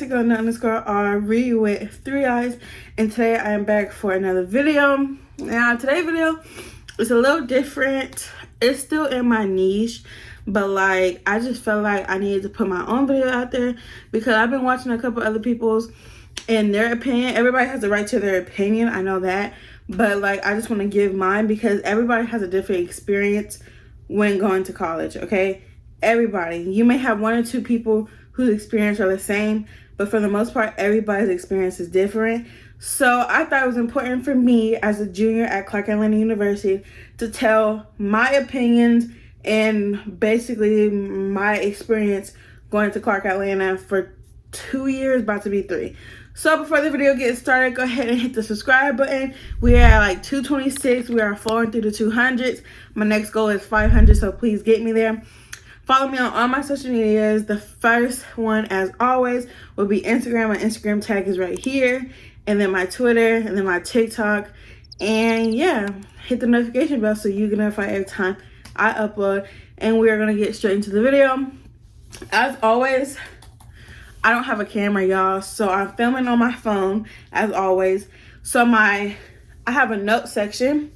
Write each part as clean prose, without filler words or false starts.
Tik__R with 3 eyes, and today I am back for another video. Now today's video is a little different. It's still in my niche, but like I just felt like I needed to put my own video out there because I've been watching a couple other people's and their opinion. Everybody has the right to their opinion, I know that, but like I just want to give mine because everybody has a different experience when going to college. Okay, everybody, you may have one or two people whose experience are the same, but for the most part everybody's experience is different. So I thought it was important for me as a junior at Clark Atlanta University to tell my opinions and basically my experience going to Clark Atlanta for 2 years, about to be 3. So before the video gets started, go ahead and hit the subscribe button. We are at like 226. We are flowing through the 200s. My next goal is 500, so please get me there. Follow me on all my social medias. The first one, as always, will be Instagram. My Instagram tag is right here. And then my Twitter, and then my TikTok. And yeah, hit the notification bell so you get notified every time I upload. And we are going to get straight into the video. As always, I don't have a camera, y'all, so I'm filming on my phone, as always. So I have a note section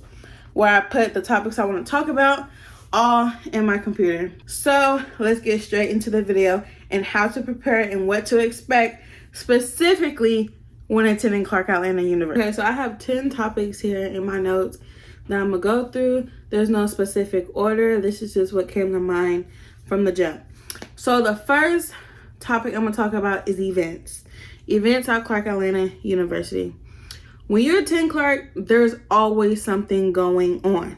where I put the topics I want to talk about, all in my computer. So let's get straight into the video and how to prepare and what to expect specifically when attending Clark Atlanta University. Okay, so I have 10 topics here in my notes that I'm gonna go through. There's no specific order. This is just what came to mind from the jump. So the first topic I'm gonna talk about is events. Events at Clark Atlanta University. When you attend Clark, there's always something going on.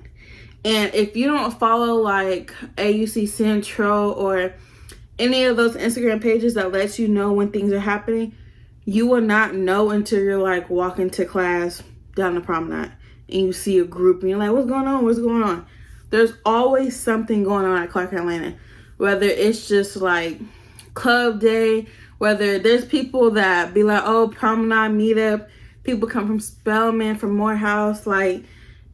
And if you don't follow like AUC Central or any of those Instagram pages that lets you know when things are happening, you will not know until you're like walking to class down the promenade and you see a group and you're like, what's going on? What's going on? There's always something going on at Clark Atlanta. Whether it's just like club day, whether there's people that be like, oh, promenade meetup, people come from Spelman, from Morehouse, like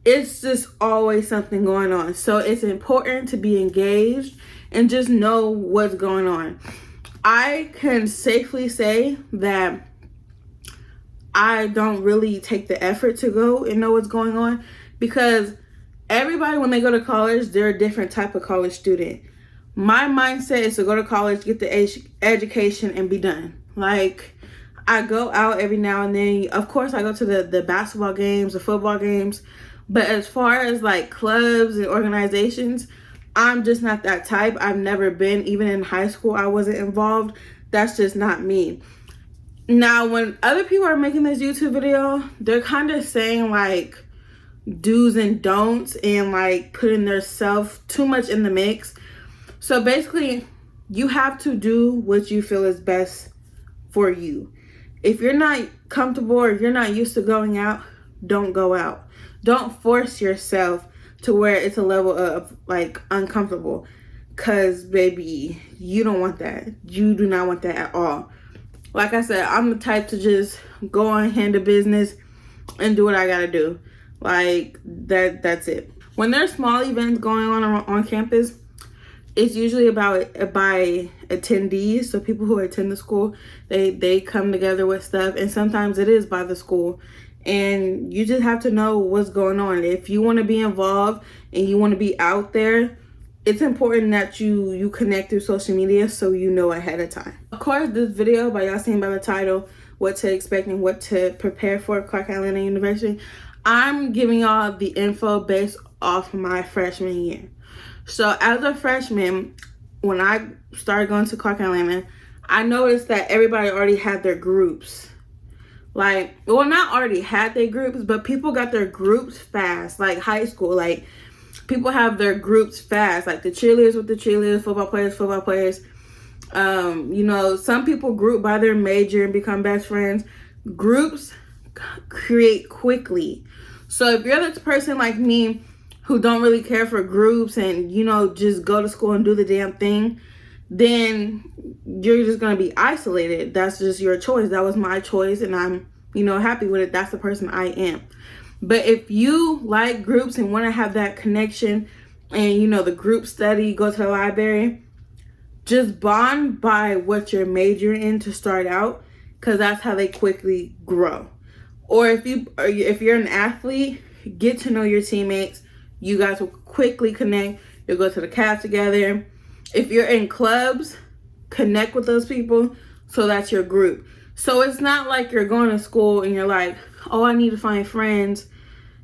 it's just always something going on. So it's important to be engaged and just know what's going on. I can safely say that I don't really take the effort to go and know what's going on because everybody, when they go to college, they're a different type of college student. My mindset is to go to college, get the education, and be done. Like, I go out every now and then. Of course, I go to the basketball games, the football games. But as far as like clubs and organizations, I'm just not that type. I've never been. Even in high school, I wasn't involved. That's just not me. Now, when other people are making this YouTube video, they're kind of saying like do's and don'ts and like putting their self too much in the mix. So basically, you have to do what you feel is best for you. If you're not comfortable or you're not used to going out, don't go out. Don't force yourself to where it's a level of like uncomfortable, because baby, you don't want that. You do not want that at all. Like I said, I'm the type to just go on, handle business, and do what I gotta do. Like that's it. When there's small events going on campus, it's usually by attendees. So people who attend the school, they come together with stuff, and sometimes it is by the school. And you just have to know what's going on. If you want to be involved and you want to be out there, it's important that you connect through social media so you know ahead of time. Of course, this video, by y'all seeing by the title, what to expect and what to prepare for Clark Atlanta University, I'm giving y'all the info based off my freshman year. So as a freshman, when I started going to Clark Atlanta, I noticed that everybody already had their groups. Like, well, not already had their groups, but people got their groups fast. Like high school, like people have their groups fast. Like the cheerleaders with the cheerleaders, football players. You know, some people group by their major and become best friends. Groups create quickly. So if you're the person like me who don't really care for groups and, you know, just go to school and do the damn thing, then you're just going to be isolated. That's just your choice. That was my choice, and I'm, you know, happy with it. That's the person I am. But if you like groups and want to have that connection and, you know, the group study, go to the library, just bond by what you're majoring in to start out, because that's how they quickly grow. Or if you're an athlete, get to know your teammates. You guys will quickly connect. You'll go to the caf together. If you're in clubs, connect with those people, so that's your group. So it's not like you're going to school and you're like, oh, I need to find friends.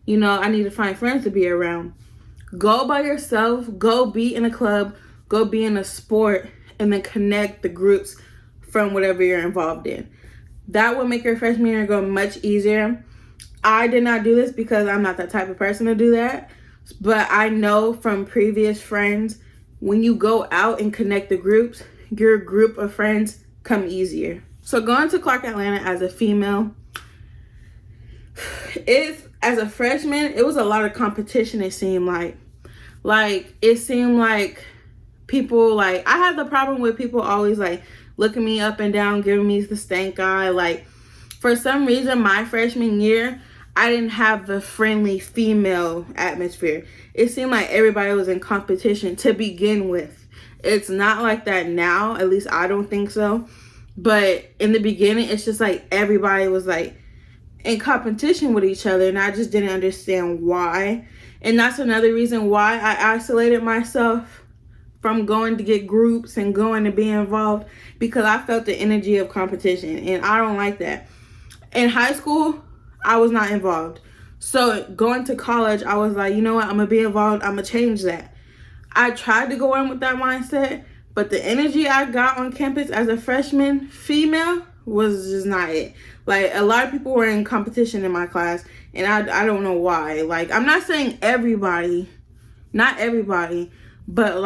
I need to find friends to be around. Go by yourself. Go be in a club. Go be in a sport, and then connect the groups from whatever you're involved in. That will make your freshman year go much easier. I did not do this because I'm not that type of person to do that. But I know from previous friends, when you go out and connect the groups, your group of friends come easier. So going to Clark Atlanta as a female, as a freshman, it was a lot of competition, it seemed like. It seemed like people, I had the problem with people always, looking me up and down, giving me the stank eye. For some reason, my freshman year, I didn't have the friendly female atmosphere. It seemed like everybody was in competition to begin with. It's not like that now, at least I don't think so. But in the beginning, it's just everybody was in competition with each other, and I just didn't understand why. And that's another reason why I isolated myself from going to get groups and going to be involved, because I felt the energy of competition, and I don't like that. In high school, I was not involved. So going to college, I was like, you know what, I'm gonna be involved. I'm gonna change that. I tried to go in with that mindset, but the energy I got on campus as a freshman female was just not it. A lot of people were in competition in my class, and I don't know why. I'm not saying everybody, not everybody, but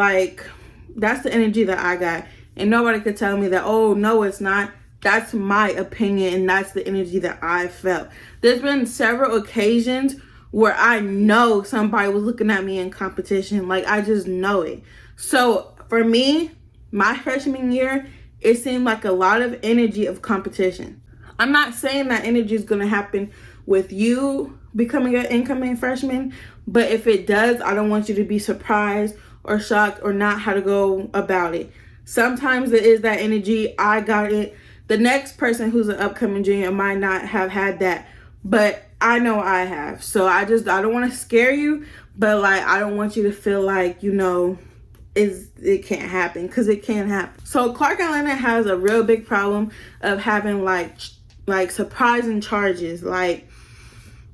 that's the energy that I got. And nobody could tell me that, oh, no, it's not. That's my opinion, and that's the energy that I felt. There's been several occasions where I know somebody was looking at me in competition. I just know it. So for me, my freshman year, it seemed like a lot of energy of competition. I'm not saying that energy is going to happen with you becoming an incoming freshman, but if it does, I don't want you to be surprised or shocked or not how to go about it. Sometimes it is that energy. I got it. The next person who's an upcoming junior might not have had that, but I know I have. So I don't want to scare you, but I don't want you to feel it can't happen, because it can happen. So Clark Atlanta has a real big problem of having surprising charges.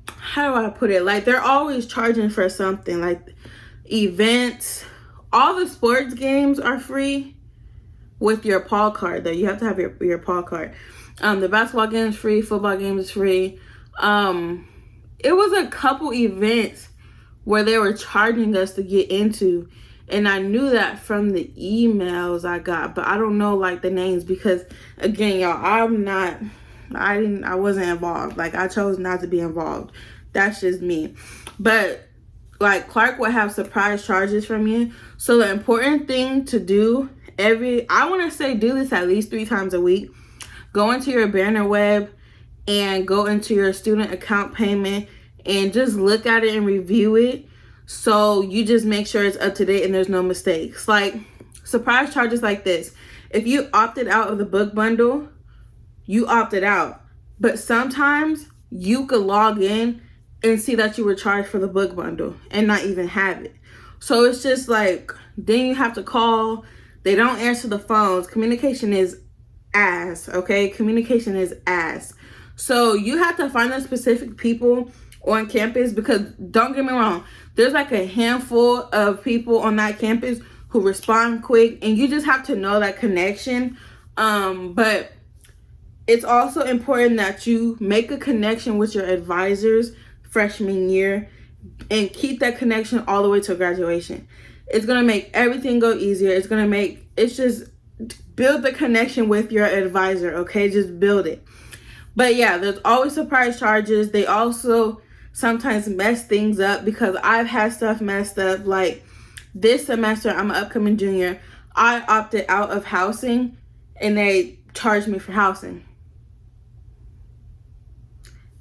How do I put it? They're always charging for something, events. All the sports games are free with your Paul card, though. You have to have your Paul card. The basketball game is free, football game is free. It was a couple events where they were charging us to get into, and I knew that from the emails I got, but I don't know the names, because again, y'all, I wasn't involved. I chose not to be involved. That's just me. But Clark would have surprise charges from you. So the important thing to do I want to say do this at least 3 times a week. Go into your banner web and go into your student account payment and just look at it and review it. So you just make sure it's up to date and there's no mistakes. Surprise charges like this. If you opted out of the book bundle, you opted out. But sometimes you could log in and see that you were charged for the book bundle and not even have it. So it's just then you have to call. They don't answer the phones. Communication is ass, okay? Communication is ass. So you have to find the specific people on campus, because don't get me wrong, there's a handful of people on that campus who respond quick, and you just have to know that connection. But it's also important that you make a connection with your advisors freshman year and keep that connection all the way to graduation. It's going to make everything go easier. It's just build the connection with your advisor, okay? Just build it. But yeah, there's always surprise charges. They also sometimes mess things up, because I've had stuff messed up. This semester, I'm an upcoming junior. I opted out of housing and they charged me for housing.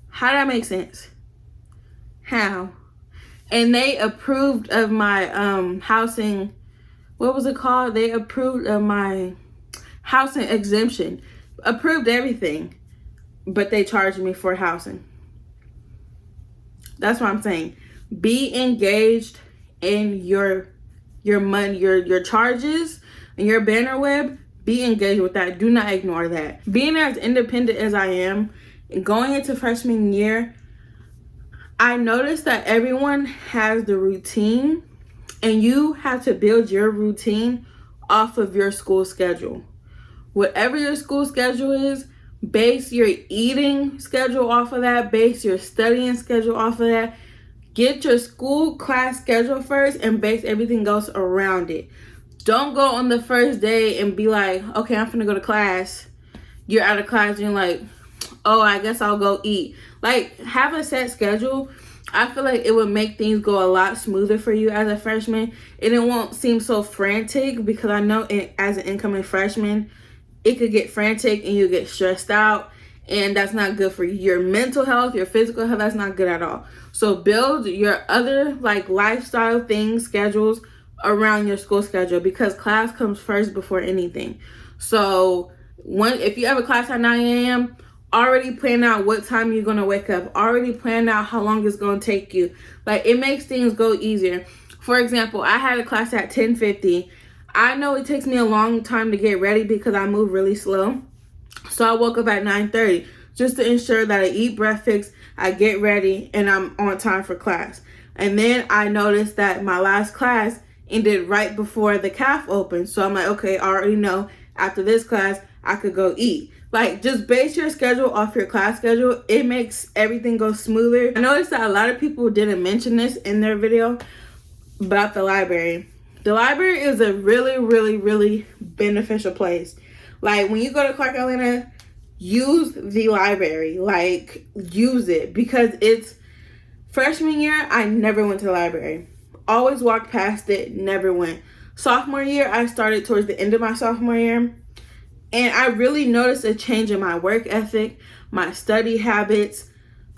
How did that make sense? How? And they approved of my housing, what was it called? They approved of my housing exemption. Approved everything. but they charge me for housing. That's what I'm saying. Be engaged in your money, your charges, and your banner web. Be engaged with that. Do not ignore that. Being as independent as I am, going into freshman year, I noticed that everyone has the routine, and you have to build your routine off of your school schedule. Whatever your school schedule is, base your eating schedule off of that, base your studying schedule off of that. Get your school class schedule first and base everything else around it. Don't go on the first day and be like, okay, I'm finna go to class. You're out of class and you're like, oh, I guess I'll go eat. Like, have a set schedule. I feel like it would make things go a lot smoother for you as a freshman, and it won't seem so frantic, because I know as an incoming freshman, it could get frantic and you get stressed out, and that's not good for your mental health, your physical health. That's not good at all. So build your other like lifestyle things, schedules around your school schedule, because class comes first before anything. So if you have a class at 9 a.m., already plan out what time you're going to wake up. Already plan out how long it's going to take you. Like, it makes things go easier. For example, I had a class at 10:50. I know it takes me a long time to get ready because I move really slow. So I woke up at 9:30 just to ensure that I eat breakfast, I get ready, and I'm on time for class. And then I noticed that my last class ended right before the CAF opened. So I'm like, okay, I already know after this class, I could go eat. Like, just base your schedule off your class schedule. It makes everything go smoother. I noticed that a lot of people didn't mention this in their video about the library. The library is a really, really, really beneficial place. Like, when you go to Clark Atlanta, use the library. Like, use it, because it's freshman year, I never went to the library. Always walked past it, never went. Sophomore year, I started towards the end of my sophomore year. And I really noticed a change in my work ethic, my study habits,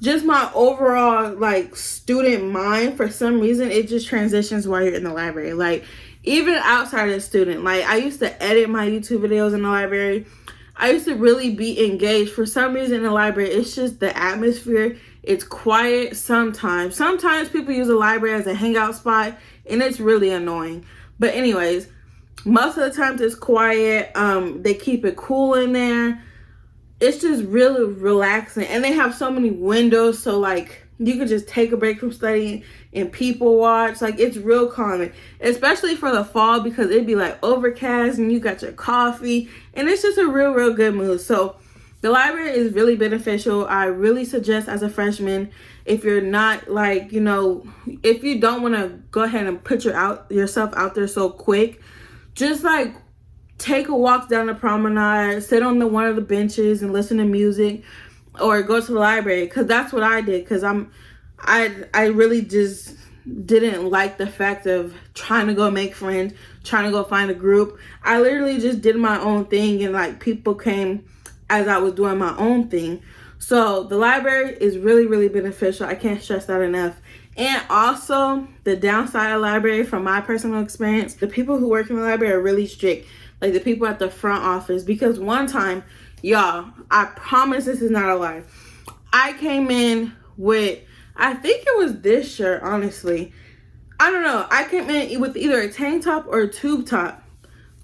just my overall like student mind. For some reason, it just transitions while you're in the library. Like, even outside of student, like, I used to edit my YouTube videos in the library. I used to really be engaged. For some reason in the library, it's just the atmosphere. It's quiet sometimes. Sometimes people use the library as a hangout spot, and it's really annoying. But anyways, most of the times it's quiet. They keep it cool in there. It's just really relaxing, and they have so many windows, so like you could just take a break from studying and people watch. Like, it's real calming, especially for the fall, because it'd be like overcast and you got your coffee, and it's just a real good mood. So the library is really beneficial. I really suggest, as a freshman, if you're not like, you know, if you don't want to go ahead and put yourself out there so quick, just like take a walk down the promenade, sit on one of the benches and listen to music, or go to the library, because that's what I did. Because I really just didn't like the fact of trying to go make friends, trying to go find a group. I literally just did my own thing, and like people came as I was doing my own thing. So the library is really beneficial. I can't stress that enough. And also, the downside of the library, from my personal experience, the people who work in the library are really strict. Like, the people at the front office. Because one time, y'all, I promise this is not a lie, I came in with, I think it was this shirt, honestly. I don't know. I came in with either a tank top or a tube top.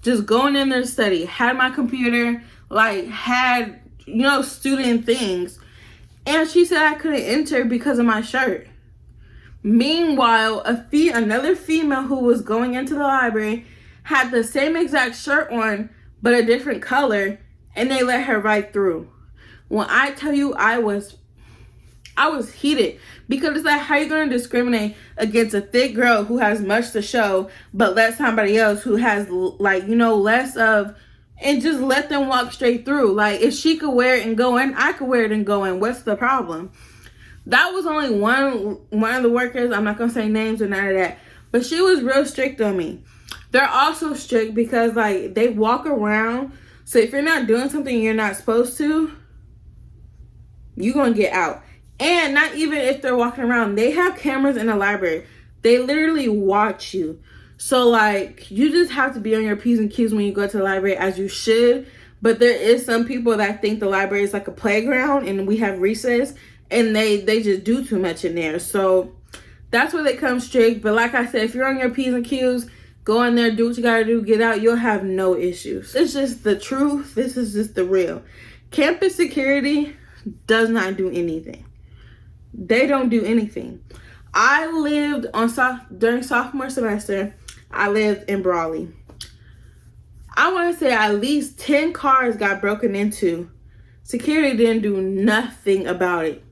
Just going in there to study. Had my computer, like, had, you know, student things. And she said I couldn't enter because of my shirt. Meanwhile, another female who was going into the library had the same exact shirt on, but a different color, and they let her right through. When I tell you, I was heated, because it's like, how you going to discriminate against a thick girl who has much to show, but let somebody else who has, like, you know, less of, and just let them walk straight through? Like, if she could wear it and go in, I could wear it and go in. What's the problem? That was only one of the workers. I'm not gonna say names or none of that, but she was real strict on me. They're also strict because, like, they walk around. So if you're not doing something you're not supposed to, you're gonna get out. And not even if they're walking around, they have cameras in the library. They literally watch you. So, like, you just have to be on your P's and Q's when you go to the library, as you should. But there is some people that think the library is like a playground and we have recess, and they just do too much in there. So that's where they come strict. But like I said, if you're on your P's and Q's, go in there, do what you gotta do, get out, you'll have no issues. It's just the truth. This is just the real. Campus security does not do anything. They don't do anything. I lived during sophomore semester, I lived in Brawley. I want to say at least 10 cars got broken into. Security didn't do nothing about it.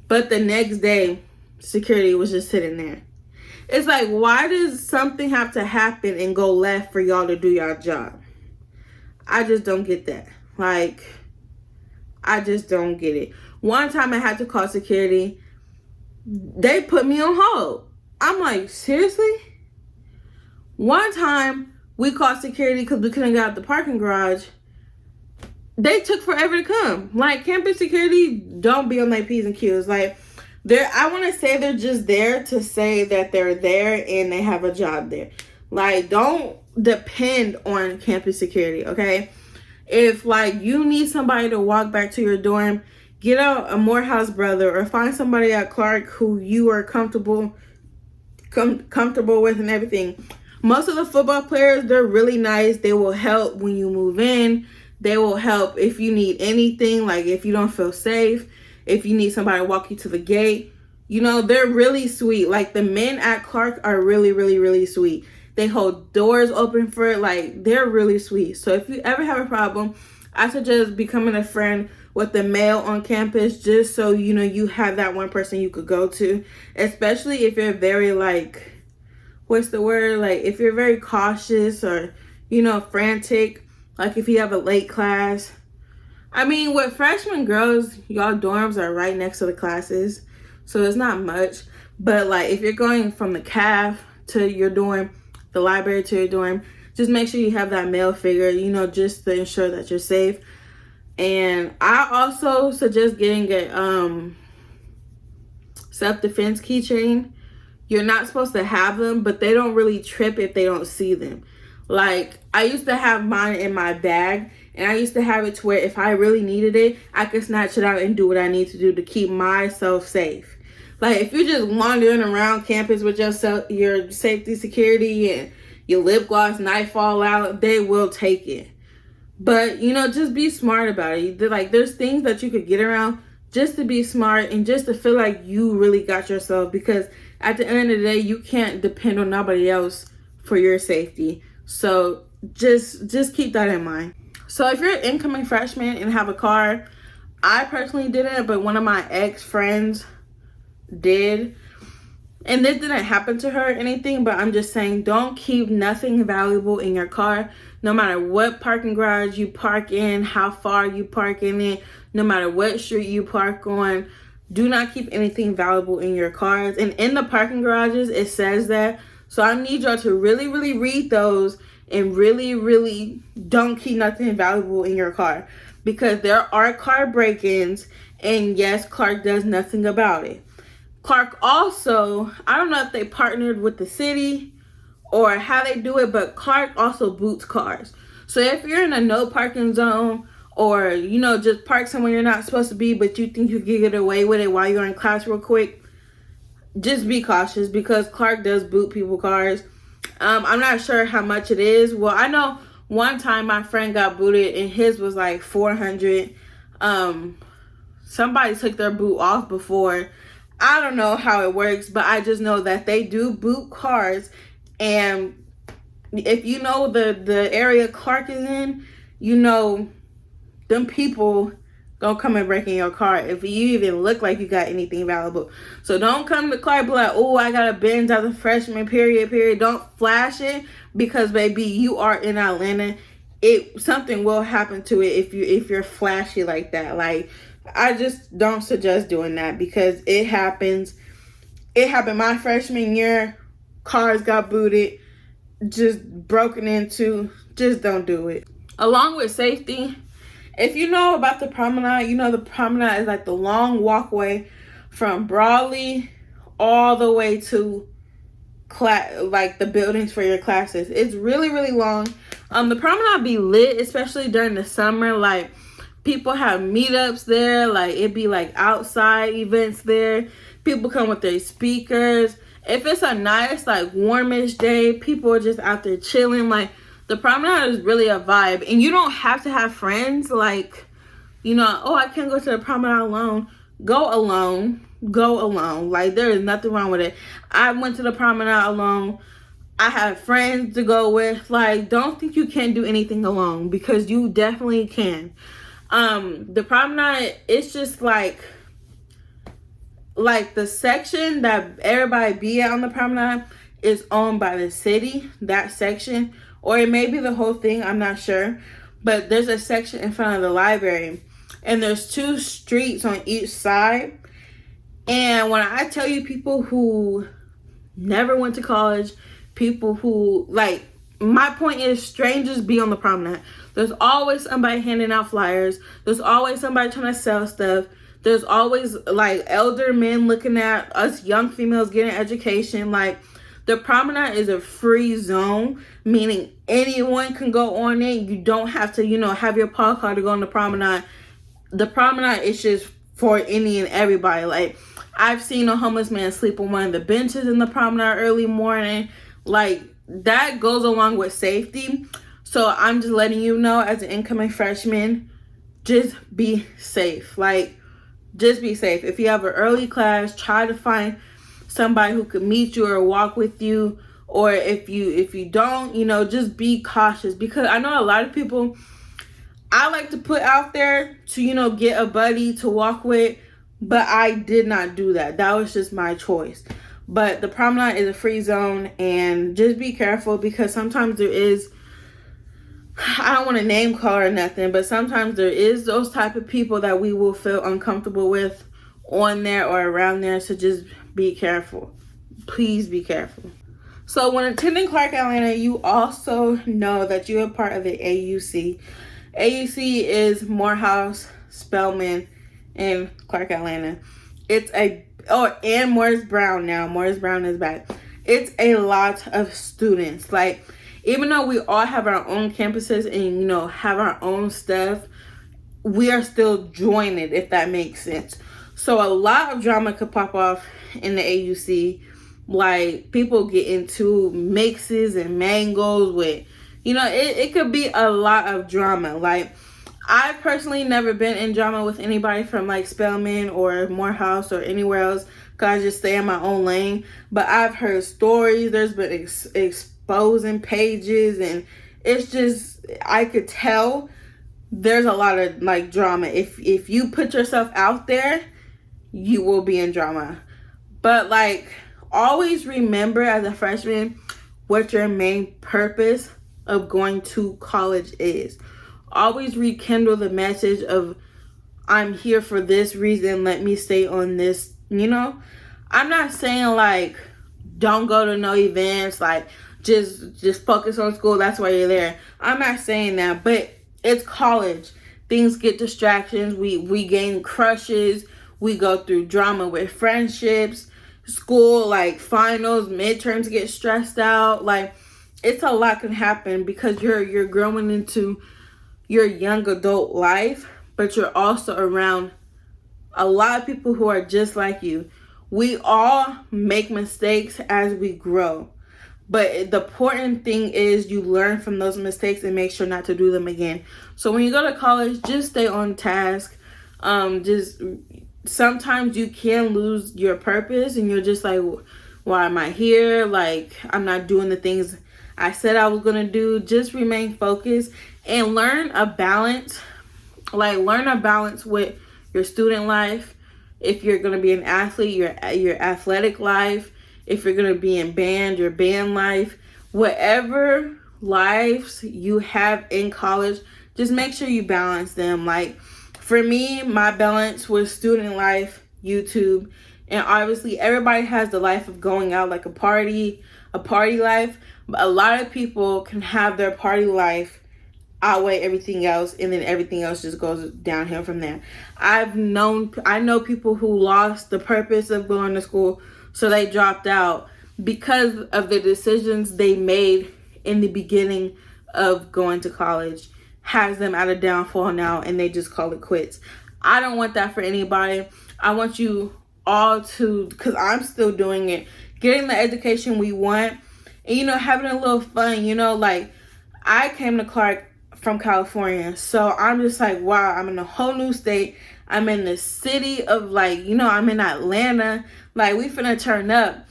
But the next day, security was just sitting there. It's like, why does something have to happen and go left for y'all to do your job? I just don't get that. Like, I just don't get it. One time I had to call security. They put me on hold. I'm like, seriously? One time we called security because we couldn't get out the parking garage. They took forever to come. Like, campus security don't be on their P's and Q's. Like, I want to say they're just there to say that they're there and they have a job there. Like, don't depend on campus security, okay? If, like, you need somebody to walk back to your dorm, get out a Morehouse brother or find somebody at Clark who you are comfortable with and everything. Most of the football players, they're really nice. They will help when you move in. They will help if you need anything, like if you don't feel safe, if you need somebody to walk you to the gate. You know, they're really sweet. Like, the men at Clark are really, really, really sweet. They hold doors open for it. Like, they're really sweet. So if you ever have a problem, I suggest becoming a friend with the male on campus, just so, you know, you have that one person you could go to. Especially if you're very, like, what's the word? Like, if you're very cautious or, you know, frantic. Like, if you have a late class. I mean, with freshman girls, y'all dorms are right next to the classes. So it's not much. But, like, if you're going from the caf to your dorm, the library to your dorm, just make sure you have that male figure, you know, just to ensure that you're safe. And I also suggest getting a self-defense keychain. You're not supposed to have them, but they don't really trip if they don't see them. Like, I used to have mine in my bag, and I used to have it to where if I really needed it, I could snatch it out and do what I need to do to keep myself safe. Like, if you're just wandering around campus with your safety security and your lip gloss knife fall out, they will take it. But, you know, just be smart about it. Like, there's things that you could get around just to be smart and just to feel like you really got yourself, because at the end of the day, you can't depend on nobody else for your safety. So just keep that in mind. So if you're an incoming freshman and have a car, I personally didn't, but one of my ex-friends did. And this didn't happen to her or anything, but I'm just saying, don't keep nothing valuable in your car. No matter what parking garage you park in, how far you park in it, no matter what street you park on, do not keep anything valuable in your cars. And in the parking garages, it says that. So I need y'all to really, really read those and really, really don't keep nothing valuable in your car, because there are car break-ins, and yes, Clark does nothing about it. Clark also, I don't know if they partnered with the city or how they do it, but Clark also boots cars. So if you're in a no parking zone, or, you know, just park somewhere you're not supposed to be, but you think you can get away with it while you're in class real quick, just be cautious, because Clark does boot people's cars. I'm not sure how much it is. Well, I know one time my friend got booted and his was like $400. Somebody took their boot off before. I don't know how it works, but I just know that they do boot cars. And if you know the area Clark is in, you know them people gonna come and break in your car if you even look like you got anything valuable. So don't come to Clark be like, oh, I got a Benz as a freshman, period. Don't flash it, because baby, you are in Atlanta. Something will happen to it if you're flashy like that. Like, I just don't suggest doing that, because it happens. It happened my freshman year. Cars got booted, just broken into. Just don't do it. Along with safety, if you know about the Promenade, you know the Promenade is like the long walkway from Brawley all the way to like the buildings for your classes. It's really, really long. The promenade be lit, especially during the summer. Like, people have meetups there. Like, it be like outside events there. People come with their speakers. If it's a nice, like, warmish day, people are just out there chilling. Like, the promenade is really a vibe. And you don't have to have friends. Like, you know, oh, I can't go to the promenade alone. Go alone. Go alone. Like, there is nothing wrong with it. I went to the promenade alone. I have friends to go with. Like, don't think you can't do anything alone, because you definitely can. The promenade, it's just like the section that everybody be at on the promenade is owned by the city, that section, or it may be the whole thing, I'm not sure. But there's a section in front of the library, and there's 2 streets on each side. And when I tell you, people who never went to college, people who, like, my point is, strangers be on the promenade. There's always somebody handing out flyers. There's always somebody trying to sell stuff. There's always, like, elder men looking at us young females getting education. Like, the promenade is a free zone, meaning anyone can go on it. You don't have to, you know, have your paw card to go on the promenade. The promenade is just for any and everybody. Like, I've seen a homeless man sleep on one of the benches in the promenade early morning. Like, that goes along with safety. So I'm just letting you know, as an incoming freshman, just be safe. Like, just be safe. If you have an early class, try to find somebody who could meet you or walk with you. Or if you don't, you know, just be cautious. Because I know a lot of people, I like to put out there to, you know, get a buddy to walk with. But I did not do that. That was just my choice. But the promenade is a free zone, and just be careful, because sometimes there is, I don't want to name call or nothing, but sometimes there is those type of people that we will feel uncomfortable with on there or around there. So just be careful. Please be careful. So when attending Clark Atlanta, you also know that you are part of the AUC. AUC is Morehouse, Spelman, and Clark Atlanta. It's and Morris Brown now. Morris Brown is back. It's a lot of students. Like, even though we all have our own campuses and, you know, have our own stuff, we are still joined, if that makes sense. So a lot of drama could pop off in the AUC. Like, people get into mixes and mangles with, you know, it could be a lot of drama. Like, I've personally never been in drama with anybody from, like, Spelman or Morehouse or anywhere else, because I just stay in my own lane. But I've heard stories. There's been exposing pages, and it's just, I could tell there's a lot of, like, drama. If you put yourself out there, you will be in drama. But, like, always remember as a freshman what your main purpose of going to college is. Always rekindle the message of, I'm here for this reason, let me stay on this, you know. I'm not saying, like, don't go to no events, like, just focus on school, that's why you're there. I'm not saying that, but it's college. Things get distractions. We gain crushes. We go through drama with friendships. School, like, finals, midterms, get stressed out. Like, it's a lot can happen, because you're growing into your young adult life, but you're also around a lot of people who are just like you. We all make mistakes as we grow, but the important thing is you learn from those mistakes and make sure not to do them again. So when you go to college, just stay on task. Just sometimes you can lose your purpose, and you're just like, why am I here? Like, I'm not doing the things I said I was gonna do. Just remain focused and learn a balance. Like, learn a balance with your student life. If you're gonna be an athlete, your athletic life. If you're gonna be in band, your band life. Whatever lives you have in college, just make sure you balance them. Like, for me, my balance was student life, YouTube, and obviously everybody has the life of going out, like a party life. But a lot of people can have their party life outweigh everything else, and then everything else just goes downhill from there. I know people who lost the purpose of going to school, so they dropped out because of the decisions they made in the beginning of going to college has them at a downfall now and they just call it quits. I don't want that for anybody. I want you all to, because I'm still doing it, getting the education we want and, having a little fun, like I came to Clark from California. So I'm just like, wow, I'm in a whole new state. I'm in the city of I'm in Atlanta. Like we finna turn up.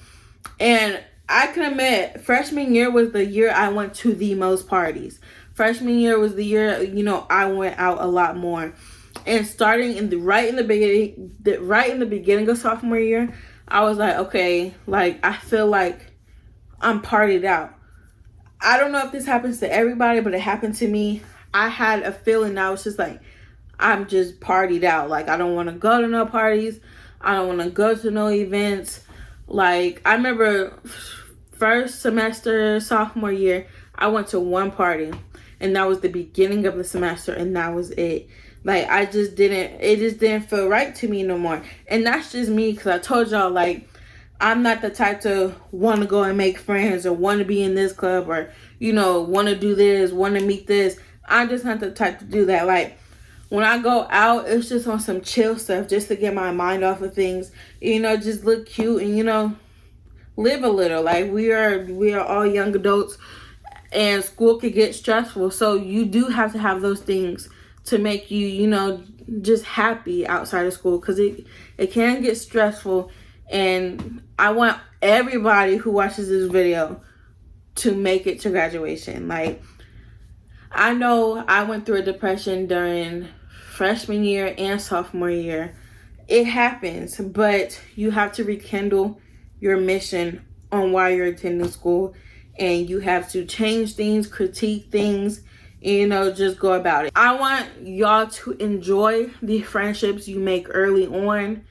And I can admit, freshman year was the year I went to the most parties. Freshman year was the year, I went out a lot more. And starting right in the beginning of sophomore year, I was like, okay, like I feel like I'm partied out. I don't know if this happens to everybody, but it happened to me. I had a feeling that I was just like, I'm just partied out. Like I don't want to go to no parties. I don't want to go to no events. Like I remember first semester sophomore year, I went to one party and that was the beginning of the semester and that was it. Like it just didn't feel right to me no more. And that's just me, because I told y'all, like, I'm not the type to want to go and make friends or want to be in this club or, want to do this, want to meet this. I'm just not the type to do that. Like, when I go out, it's just on some chill stuff just to get my mind off of things. Just look cute and, live a little. Like, we are all young adults and school can get stressful. So you do have to have those things to make you, just happy outside of school, because it can get stressful. And I want everybody who watches this video to make it to graduation. Like, I know I went through a depression during freshman year and sophomore year. It happens, but you have to rekindle your mission on why you're attending school, and you have to change things, critique things, just go about it. I want y'all to enjoy the friendships you make early on,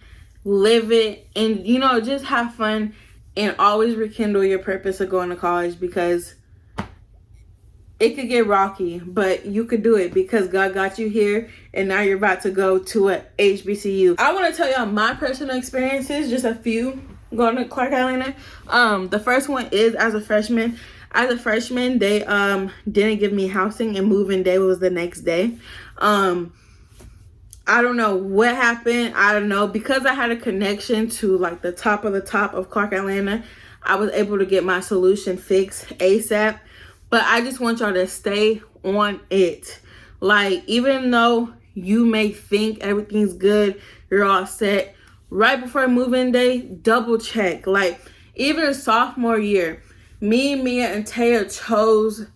live it, and just have fun, and always rekindle your purpose of going to college, because it could get rocky, but you could do it because God got you here, and now you're about to go to a HBCU. I want to tell y'all my personal experiences, just a few, going to Clark Atlanta. The first one is as a freshman. As a freshman, they didn't give me housing, and moving day was the next day. I don't know what happened. I don't know. Because I had a connection to like the top of Clark Atlanta, I was able to get my solution fixed ASAP. But I just want y'all to stay on it. Like, even though you may think everything's good, you're all set, right before moving day, double check. Like, even sophomore year, me, Mia, and Taya chose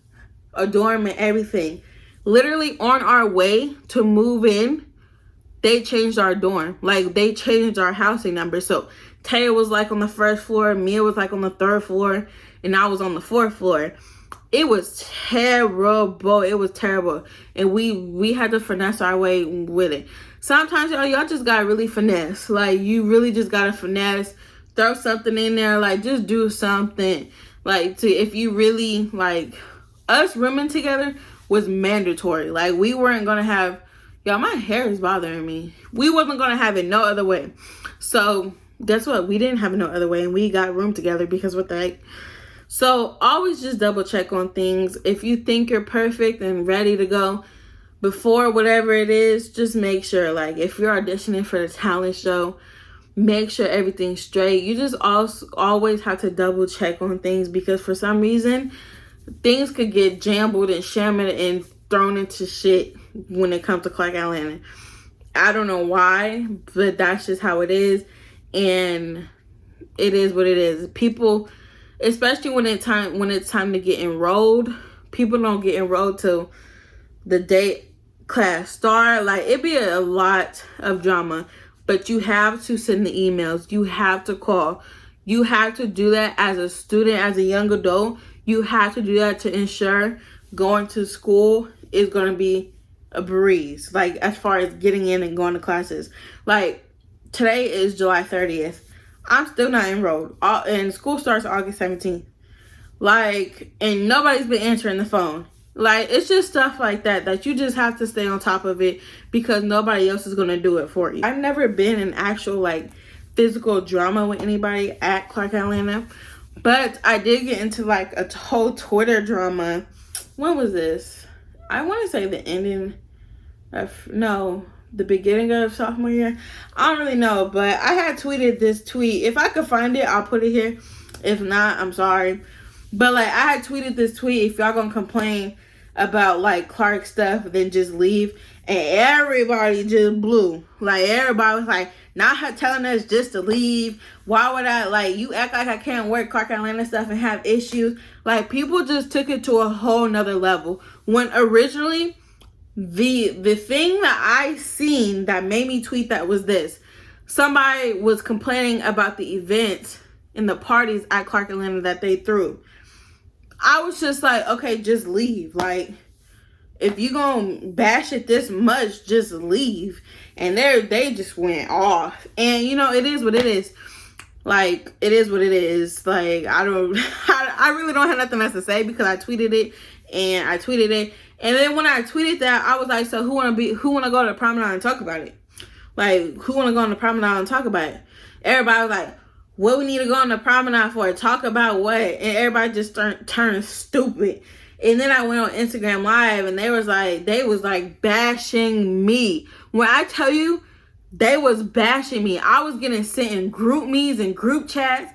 a dorm and everything. Literally on our way to move in, they changed our dorm. Like, they changed our housing number. So Taya was like on the first floor, Mia was like on the third floor, and I was on the fourth floor. It was terrible. It was terrible. And we had to finesse our way with it. Sometimes y'all just gotta really finesse. Like, you really just gotta finesse. Throw something in there. Like, just do something. Like, if you really, like, us rooming together was mandatory. Like, we weren't gonna have, y'all, my hair is bothering me. We wasn't gonna have it no other way. So, guess what? We didn't have it no other way. And we got room together because what the heck? So always just double check on things. If you think you're perfect and ready to go before whatever it is, just make sure, like, if you're auditioning for the talent show, make sure everything's straight. You just always have to double check on things, because for some reason things could get jumbled and shammed and thrown into shit when it comes to Clark Atlanta. I don't know why, but that's just how it is. And it is what it is. People, especially when it's time to get enrolled, people don't get enrolled till the day class start. Like, it be a lot of drama, but you have to send the emails. You have to call. You have to do that as a student, as a young adult. You have to do that to ensure going to school is going to be a breeze. Like, as far as getting in and going to classes. Like, today is July 30th. I'm still not enrolled. And school starts August 17th. Like, and nobody's been answering the phone. Like, it's just stuff like that you just have to stay on top of it, because nobody else is going to do it for you. I've never been in actual, like, physical drama with anybody at Clark Atlanta. But I did get into, like, a whole Twitter drama when was this? I want to say the ending of, no, the beginning of sophomore year. I don't really know, but I had tweeted this tweet. If I could find it, I'll put it here. If not, I'm sorry. But like, I had tweeted this tweet: if y'all gonna complain about like Clark stuff, then just leave. And everybody just blew. Like, everybody was like, not her telling us just to leave. Why would I, like, you act like I can't work Clark Atlanta stuff and have issues. Like, people just took it to a whole nother level. When originally, the thing that I seen that made me tweet that was this. Somebody was complaining about the events and the parties at Clark Atlanta that they threw. I was just like, okay, just leave. Like, if you gonna bash it this much, just leave. And they just went off. And you know, it is what it is. Like, it is what it is. Like, I really don't have nothing else to say because I tweeted it. And then when I tweeted that, I was like, so who wanna go to the Promenade and talk about it? Like, who wanna go on the Promenade and talk about it? Everybody was like, what we need to go on the Promenade for? Talk about what? And everybody just turned stupid. And then I went on Instagram Live and they was like bashing me. When I tell you, they was bashing me. I was getting sent in group me's and group chats.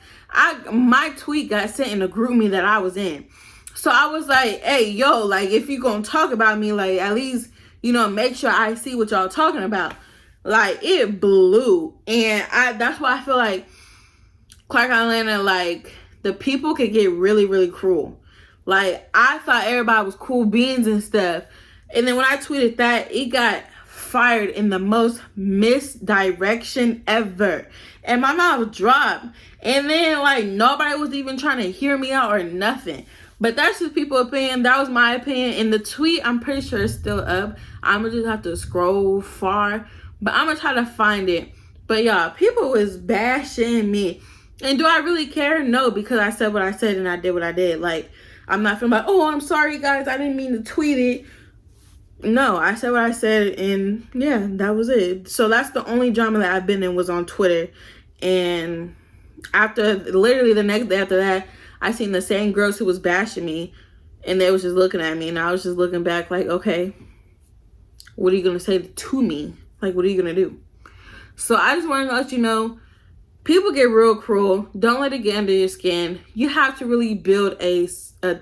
My tweet got sent in a group me that I was in. So I was like, hey, yo, like, if you gonna talk about me, like, at least, you know, make sure I see what y'all talking about. Like, it blew. And that's why I feel like Clark Atlanta, like, the people could get really, really cruel. Like, I thought everybody was cool beans and stuff. And then when I tweeted that, it got fired in the most misdirection ever. And my mouth dropped. And then, like, nobody was even trying to hear me out or nothing. But that's just people's opinion. That was my opinion. And the tweet, I'm pretty sure it's still up. I'm going to just have to scroll far. But I'm going to try to find it. But, y'all, people was bashing me. And do I really care? No, because I said what I said and I did what I did. Like, I'm not feeling like, oh, I'm sorry, guys, I didn't mean to tweet it. No, I said what I said, and yeah, that was it. So that's the only drama that I've been in was on Twitter. And literally the next day after that, I seen the same girls who was bashing me, and they was just looking at me, and I was just looking back like, okay, what are you going to say to me? Like, what are you going to do? So I just wanted to let you know, people get real cruel. Don't let it get under your skin. You have to really build a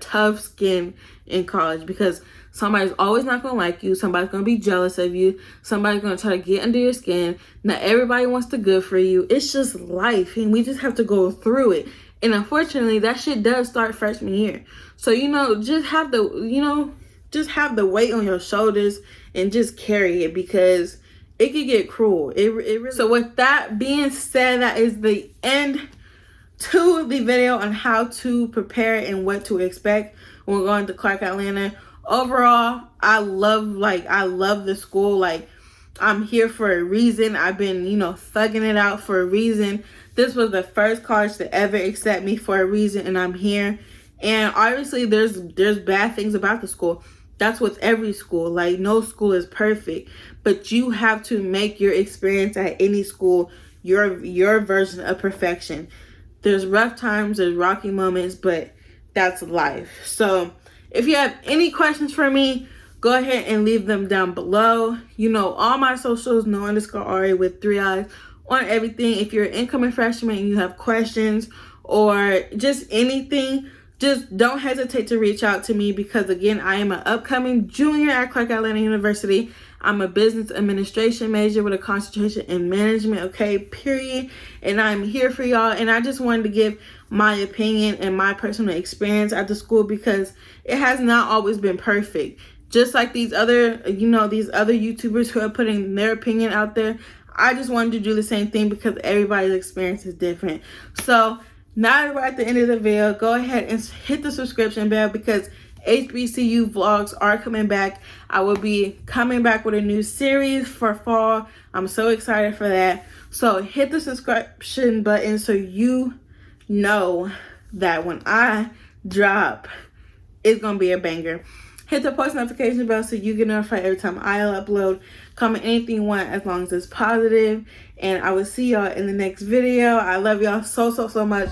tough skin in college because somebody's always not going to like you. Somebody's going to be jealous of you. Somebody's going to try to get under your skin. Not everybody wants the good for you. It's just life, and we just have to go through it. And unfortunately, that shit does start freshman year. So, you know, just have the weight on your shoulders and just carry it because it could get cruel. It really. So with that being said, that is the end to the video on how to prepare and what to expect when we're going to Clark Atlanta. Overall, I love the school. Like, I'm here for a reason. I've been, you know, thugging it out for a reason. This was the first college to ever accept me for a reason, and I'm here. And obviously, there's bad things about the school. That's with every school. Like, no school is perfect, but you have to make your experience at any school your version of perfection. There's rough times, there's rocky moments, but that's life. So if you have any questions for me, go ahead and leave them down below. You know, all my socials, no_Ari with 3 eyes on everything. If you're an incoming freshman and you have questions or just anything, just don't hesitate to reach out to me because, again, I am an upcoming junior at Clark Atlanta University. I'm a business administration major with a concentration in management, okay, period. And I'm here for y'all. And I just wanted to give my opinion and my personal experience at the school because it has not always been perfect. Just like these other YouTubers who are putting their opinion out there, I just wanted to do the same thing because everybody's experience is different. So now that we're at the end of the video, go ahead and hit the subscription bell because HBCU vlogs are coming back. I will be coming back with a new series for fall. I'm so excited for that. So hit the subscription button so you know that when I drop, it's going to be a banger. Hit the post notification bell so you get notified every time I upload. Comment anything you want as long as it's positive. And I will see y'all in the next video. I love y'all so much.